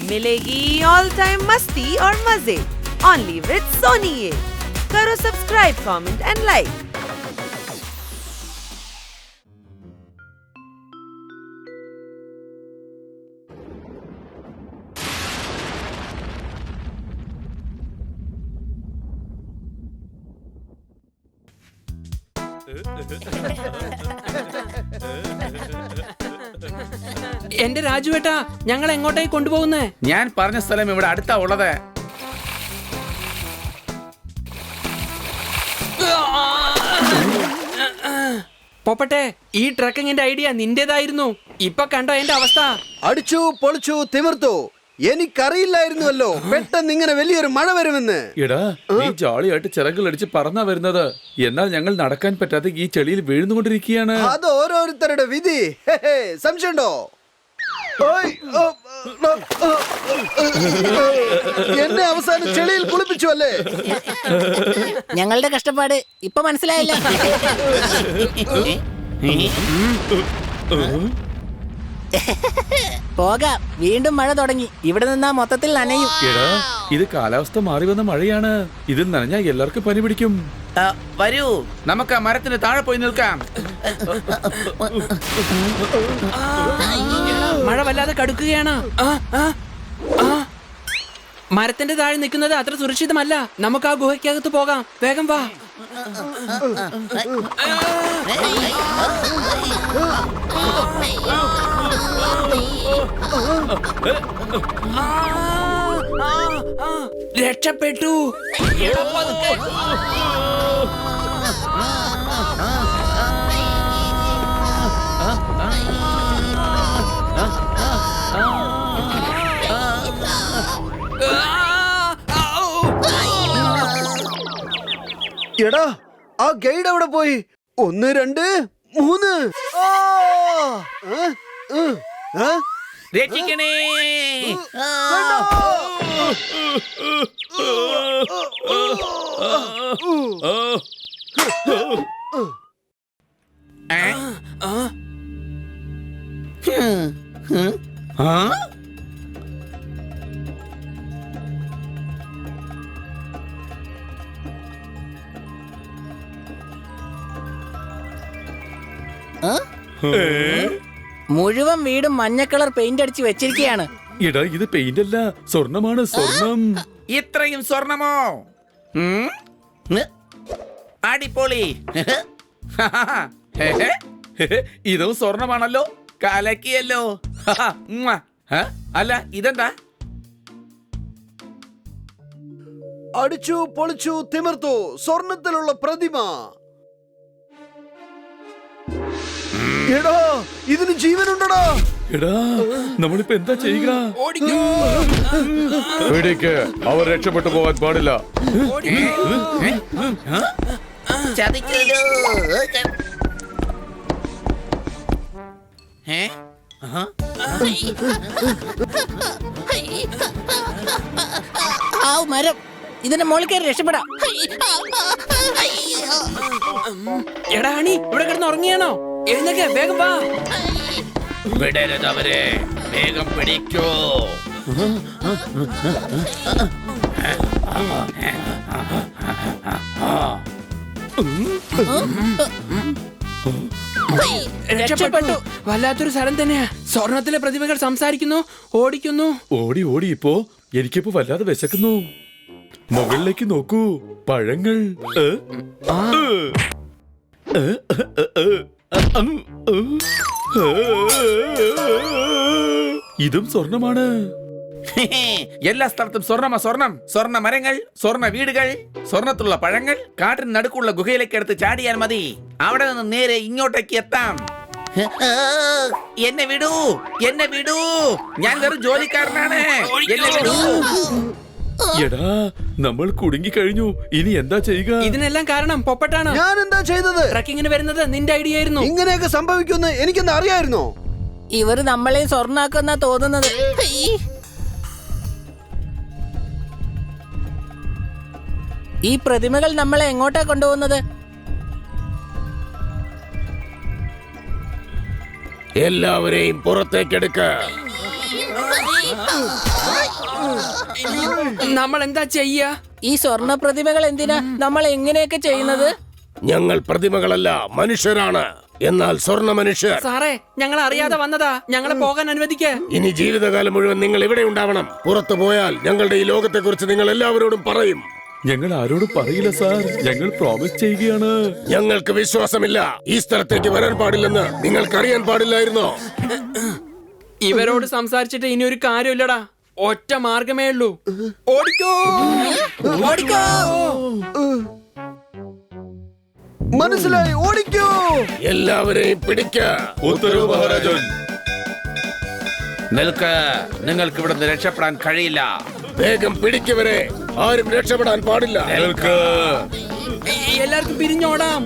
मिलेगी all time मस्ती और मजे ओनली विद सोनी। ये करो सब्सक्राइब, कमेंट एंड लाइक। എന്റെ രാജുവേട്ടാ, ഞങ്ങൾ എങ്ങോട്ടേക്ക് കൊണ്ടുപോകുന്നേ? ഞാൻ പറഞ്ഞ സ്ഥലം ഇവിടെ അടുത്താ ഉള്ളത്. പോപ്പട്ടെ, ഈ ട്രക്കിങ്ങിന്റെ ഐഡിയ നിന്റേതായിരുന്നു. ഇപ്പൊ കണ്ടോ എന്റെ അവസ്ഥ? അടിച്ചു പൊളിച്ചു തിമിർത്തു. എനിക്കറിയില്ലായിരുന്നുവല്ലോ പെട്ടെന്ന് ഇങ്ങനെ വലിയൊരു മഴ വരുമെന്ന്. എടാ, ഈ ജോളിയായിട്ട് ചിറകളടിച്ച് പറന്നാ വരുന്നത്. എന്നാൽ ഞങ്ങൾ നടക്കാൻ പറ്റാതെ ഈ ചെളിയിൽ വീഴുന്നുകൊണ്ടിരിക്കുകയാണ്. അത് ഓരോരുത്തരുടെ വിധി. സംശയമുണ്ടോ? എന്നെ അവസാനം ചെളിയിൽ കുളിപ്പിച്ചു അല്ലേ? ഞങ്ങളുടെ കഷ്ടപ്പാട് ഇപ്പൊ മനസ്സിലായില്ല. പോകാം, വീണ്ടും മഴ തുടങ്ങി. ഇവിടെ നിന്നാ മൊത്തത്തിൽ നനയും. എടാ, ഇത് കാലാവസ്ഥ മാറി വന്ന മഴയാണ്. ഇതിൽ നനഞ്ഞാ എല്ലാവർക്കും പനി പിടിക്കും. വരൂ, നമുക്ക് ആ മരത്തിന് താഴെ പോയി നിൽക്കാം. മഴ വല്ലാതെ കടുക്കുകയാണ്. മരത്തിന്റെ താഴെ നിൽക്കുന്നത് അത്ര സുരക്ഷിതമല്ല. നമുക്ക് ആ ഗുഹയ്ക്കകത്ത് പോകാം. വേഗം വാ. രക്ഷപ്പെട്ടു. എടാ, ആ ഗൈഡ് അവിടെ പോയി. 1 2 3. രക്ഷിക്കണേ. മുഴുവൻ വീടും മഞ്ഞ കളർ പെയിന്റ് അടിച്ച് വെച്ചിരിക്കുകയാണ്. എടാ, ഇത് പെയിന്റ് അല്ല, സ്വർണമാണ്. സ്വർണം. ഇത്രയും സ്വർണമോ? അടിപൊളി. ഇതും സ്വർണമാണല്ലോ. കലക്കിയല്ലോ. അല്ല, ഇതെന്താ? അടിച്ചു പൊളിച്ചു തിമിർത്തു. സ്വർണത്തിലുള്ള പ്രതിമ. എടാ, ഇതിന് ജീവനുണ്ടടാ. എടാ, നമ്മളിപ്പോ എന്താ ചെയ്യുക? പിടിക്ക്, അവർ രക്ഷപ്പെട്ടു പോകാൻ പാടില്ല. ആ മരം, ഇതിന്റെ മുകളിൽ കയറി രക്ഷപ്പെടാം. എടാ അണി, ഇവിടെ കിടന്ന് ഉറങ്ങിയാണോ? എഴുന്നേക്ക്, വേഗം വാ. വിടരുത് അവരെ, വേഗം പിടിക്കൂ. രക്ഷപ്പെട്ടു. വല്ലാത്തൊരു സ്ഥലം തന്നെയാ. സ്വർണത്തിലെ പ്രതിമകൾ സംസാരിക്കുന്നു, ഓടിക്കുന്നു. ഓടി ഓടി ഇപ്പോ എനിക്കിപ്പോ വല്ലാതെ വിശക്കുന്നു. മുകളിലേക്ക് നോക്കൂ, പഴങ്ങൾ. ഇതും സ്വർണമാണ്. എല്ലാ സ്ഥലത്തും സ്വർണമാ, സ്വർണം. സ്വർണ്ണ മരങ്ങൾ, സ്വർണ്ണ വീടുകൾ, സ്വർണത്തിലുള്ള പഴങ്ങൾ. കാട്ടിന് നടുക്കുള്ള ഗുഹയിലേക്ക് എടുത്ത് ചാടിയാൽ മതി. അവിടെ നിന്ന് നേരെ ഇങ്ങോട്ടേക്ക് എത്താം. എന്നെ വിടൂ, എന്നെ വിടൂ. ഞാൻ വെറും ജോലിക്കാരനാണ്. എന്നെ വിടൂ. എടാ, നമ്മൾ കുടുങ്ങി കഴിഞ്ഞു. ഇനി എന്താ ചെയ്യുക? ഇതിനെല്ലാം കാരണം പൊപ്പട്ടാണ്. ഞാൻ എന്താ ചെയ്തത്? ട്രക്കിങ്ങിന് വരുന്നത് നിന്റെ ഐഡിയ ആയിരുന്നു. ഇങ്ങനെയൊക്കെ സംഭവിക്കുമെന്ന് എനിക്കെന്താ അറിയായിരുന്നോ? ഇവര് നമ്മളെ സ്വർണ്ണാക്കുന്ന തോന്നുന്നത്. ഈ പ്രതിമകൾ നമ്മളെ എങ്ങോട്ടാ കൊണ്ടുപോകുന്നത്? എല്ലാവരെയും പുറത്തേക്കെടുക്ക. നമ്മൾ എന്താ ചെയ്യാ? ഈ സ്വർണ്ണ പ്രതിമകൾ എന്തിനാ നമ്മൾ എങ്ങനെയൊക്കെ ചെയ്യുന്നത്? ഞങ്ങൾ പ്രതിമകളല്ല, മനുഷ്യരാണ്. എന്നാൽ സ്വർണ്ണ മനുഷ്യർ. സാറേ, ഞങ്ങൾ അറിയാതെ വന്നതാ. ഞങ്ങളെ പോകാൻ അനുവദിക്ക. ഇനി ജീവിതകാലം മുഴുവൻ നിങ്ങൾ ഇവിടെ ഉണ്ടാവണം. പുറത്തു പോയാൽ ഞങ്ങളുടെ ഈ ലോകത്തെ കുറിച്ച് നിങ്ങൾ എല്ലാവരോടും പറയും. ഞങ്ങൾ ആരോടും പറയില്ല സാർ, ഞങ്ങൾ പ്രോമിസ് ചെയ്യുകയാണ്. ഞങ്ങൾക്ക് വിശ്വാസമില്ല. ഈ സ്ഥലത്തേക്ക് വരാൻ പാടില്ലെന്ന് നിങ്ങൾക്കറിയാൻ പാടില്ലായിരുന്നോ? ഇവരോട് സംസാരിച്ചിട്ട് ഇനി ഒരു കാര്യമില്ലടാ. ഒറ്റ മാർഗമേ ഉള്ളൂ. ഓടിക്കോ, ഓടിക്കോ. മനസ്സിലായി, ഓടിക്കോ. എല്ലാവരെയും പിടിക്ക. ഉത്തരവ് മഹാരാജൻ. നിൽക്ക്, നിങ്ങൾക്ക് ഇവിടുന്ന് രക്ഷപ്പെടാൻ കഴിയില്ല. വേഗം പിടിക്കവരെ. ആരും രക്ഷപ്പെടാൻ പാടില്ല. നിൽക്ക്. എല്ലാവർക്കും പിരിഞ്ഞോടാം.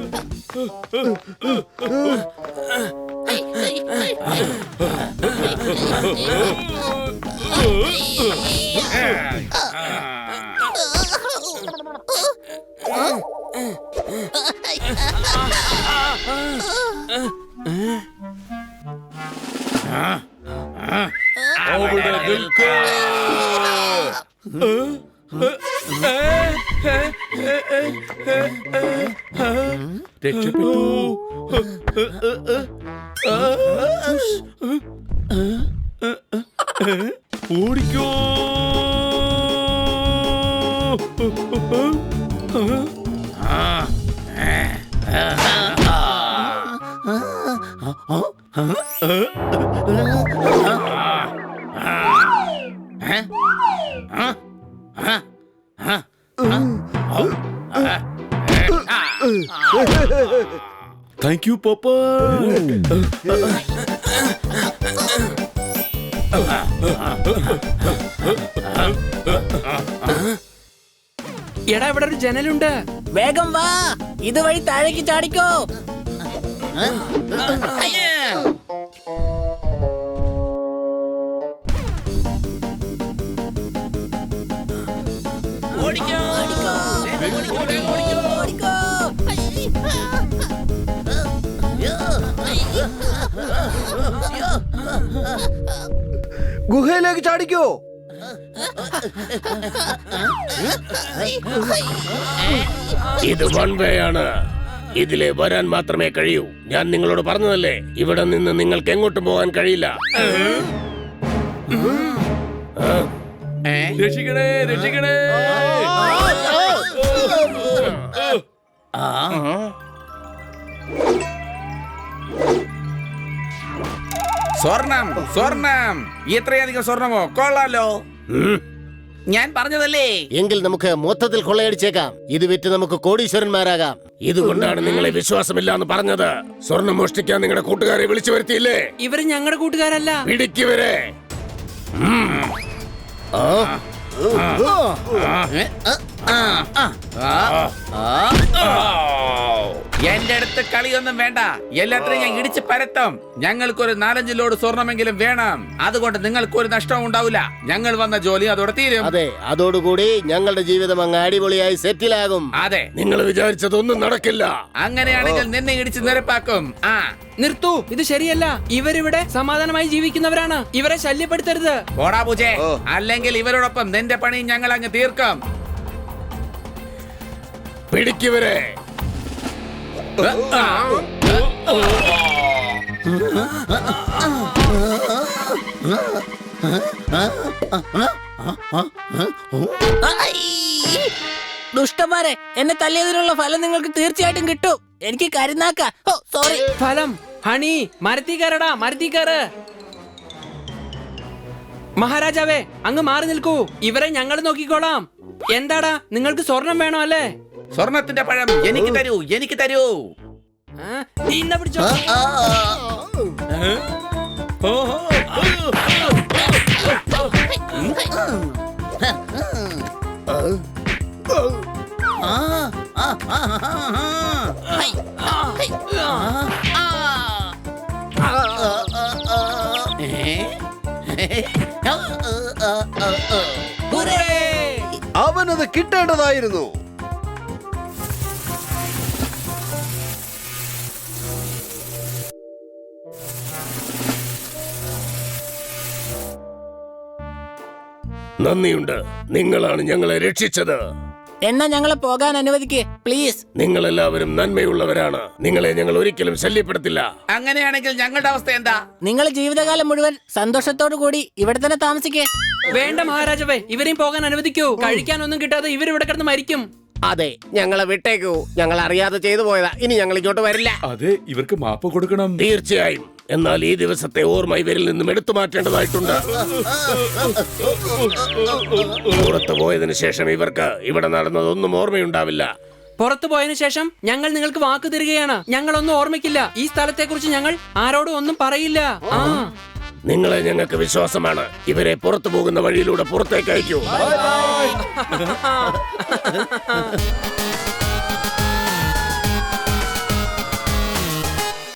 അവിടെ നിൽക്ക്. രക്ഷപ്പെട്ടു. ഓടിക്കോ. താങ്ക് യു പപ്പ. എടാ, ഇവിടെ ഒരു ജനലുണ്ട്. വേഗം വാ, ഇതുവഴി താഴേക്ക് ചാടിക്കോ. ഓടിക്കോ. ഗുഹയിലേക്ക് ചാടിക്കോ. ഇത് വൺ വേ ആണ്. ഇതിലെ വരാൻ മാത്രമേ കഴിയൂ. ഞാൻ നിങ്ങളോട് പറഞ്ഞതല്ലേ, ഇവിടെ നിന്ന് നിങ്ങൾക്ക് എങ്ങോട്ടും പോകാൻ കഴിയില്ല. രക്ഷിക്കണേ, രക്ഷിക്കണേ. സ്വർണം, സ്വർണം. എത്രയധികം സ്വർണമോ? കൊള്ളാലോ. ഞാൻ പറഞ്ഞതല്ലേ. എങ്കിൽ നമുക്ക് മൊത്തത്തിൽ കൊള്ളയടിച്ചേക്കാം. ഇത് വിറ്റ് നമുക്ക് കോടീശ്വരന്മാരാകാം. ഇതുകൊണ്ടാണ് നിങ്ങളെ വിശ്വാസമില്ല എന്ന് പറഞ്ഞത്. സ്വർണം മോഷ്ടിക്കാൻ നിങ്ങളുടെ കൂട്ടുകാരെ വിളിച്ചു വരുത്തിയില്ലേ? ഇവര് ഞങ്ങളുടെ കൂട്ടുകാരല്ല. പിടിക്കുവരെ. എന്റെ അടുത്ത് കളിയൊന്നും വേണ്ട. എല്ലാത്തിനും ഞാൻ ഇടിച്ച് പരത്തും. ഞങ്ങൾക്കൊരു 4-5 ലോഡ് സ്വർണമെങ്കിലും വേണം. അതുകൊണ്ട് നിങ്ങൾക്കൊരു നഷ്ടവും ഉണ്ടാവില്ല. ഞങ്ങൾ വന്ന ജോലി അതോടെ തീരും. അതെ, അതോടുകൂടി ഞങ്ങളുടെ ജീവിതം അങ്ങ് അടിപൊളിയായി സെറ്റിലാകും. അതെ, നിങ്ങൾ വിചാരിച്ചതൊന്നും നടക്കില്ല. അങ്ങനെയാണെങ്കിൽ നിന്നെ ഇടിച്ച് നിരപ്പാക്കും. നിർത്തൂ, ഇത് ശരിയല്ല. ഇവരിവിടെ സമാധാനമായി ജീവിക്കുന്നവരാണ്. ഇവരെ ശല്യപ്പെടുത്തരുത്. പോടാ പൂജേ, അല്ലെങ്കിൽ ഇവരോടൊപ്പം നിന്റെ പണി ഞങ്ങൾ അങ്ങ് തീർക്കും. പിടിക്കുവരെ. ദുഷ്ടന്മാരെ, എന്നെ തല്ലിയതിനുള്ള ഫലം നിങ്ങൾക്ക് തീർച്ചയായിട്ടും കിട്ടും. എനിക്ക് കരുനാക്ക. ഓ സോറി. ഫലം ഹണി, മരത്തിക്കാരടാ, മരത്തിക്കാര്. മഹാരാജാവേ, അങ്ങ് മാറി നിൽക്കൂ. ഇവരെ ഞങ്ങൾ നോക്കിക്കോളാം. എന്താടാ, നിങ്ങൾക്ക് സ്വർണം വേണോ അല്ലേ? സ്വർണത്തിന്റെ പഴം എനിക്ക് തരൂ, എനിക്ക് തരൂ. ഇന്ന പിടിച്ചോ. അവനത് കിട്ടേണ്ടതായിരുന്നു. നന്ദിയുണ്ട്. നിങ്ങളാണ് ഞങ്ങളെ രക്ഷിച്ചത്. എന്നാ ഞങ്ങളെ പോകാൻ അനുവദിക്കേ പ്ലീസ്. നിങ്ങളെല്ലാവരും നന്മയുള്ളവരാണ്. നിങ്ങളെ ഞങ്ങൾ ഒരിക്കലും ശല്യപ്പെടുത്തില്ല. അങ്ങനെയാണെങ്കിൽ ഞങ്ങളുടെ അവസ്ഥ എന്താ? നിങ്ങൾ ജീവിതകാലം മുഴുവൻ സന്തോഷത്തോടു കൂടി ഇവിടെ തന്നെ താമസിക്കേ. വേണ്ട മഹാരാജാവേ, ഇവരെയും പോകാൻ അനുവദിക്കൂ. കഴിക്കാനൊന്നും കിട്ടാതെ ഇവരിവിടെ കിടന്ന് മരിക്കും. അതെ, ഞങ്ങളെ വിട്ടേക്കൂ. ഞങ്ങൾ അറിയാതെ ചെയ്തു പോയതാ. ഇനി ഞങ്ങൾ ഇങ്ങോട്ട് വരില്ല. അതെ, ഇവർക്ക് മാപ്പ് കൊടുക്കണം. തീർച്ചയായും. എന്നാൽ ഈ ദിവസത്തെ ഓർമ്മ ഇവരിൽ നിന്നും എടുത്തു മാറ്റേണ്ടതായിട്ടുണ്ട്. പുറത്തു പോയതിനു ശേഷം ഇവർക്ക് ഇവിടെ നടന്നതൊന്നും ഓർമ്മയുണ്ടാവില്ല. പുറത്തു പോയതിനു ശേഷം ഞങ്ങൾ നിങ്ങൾക്ക് വാക്ക് തരികയാണ്. ഞങ്ങളൊന്നും ഓർമ്മിക്കില്ല. ഈ സ്ഥലത്തെ കുറിച്ച് ഞങ്ങൾ ആരോടും ഒന്നും പറയില്ല. ആ, നിങ്ങളെ ഞങ്ങൾക്ക് വിശ്വാസമാണ്. ഇവരെ പുറത്തു പോകുന്ന വഴിയിലൂടെ പുറത്തേക്ക് അയക്കൂ.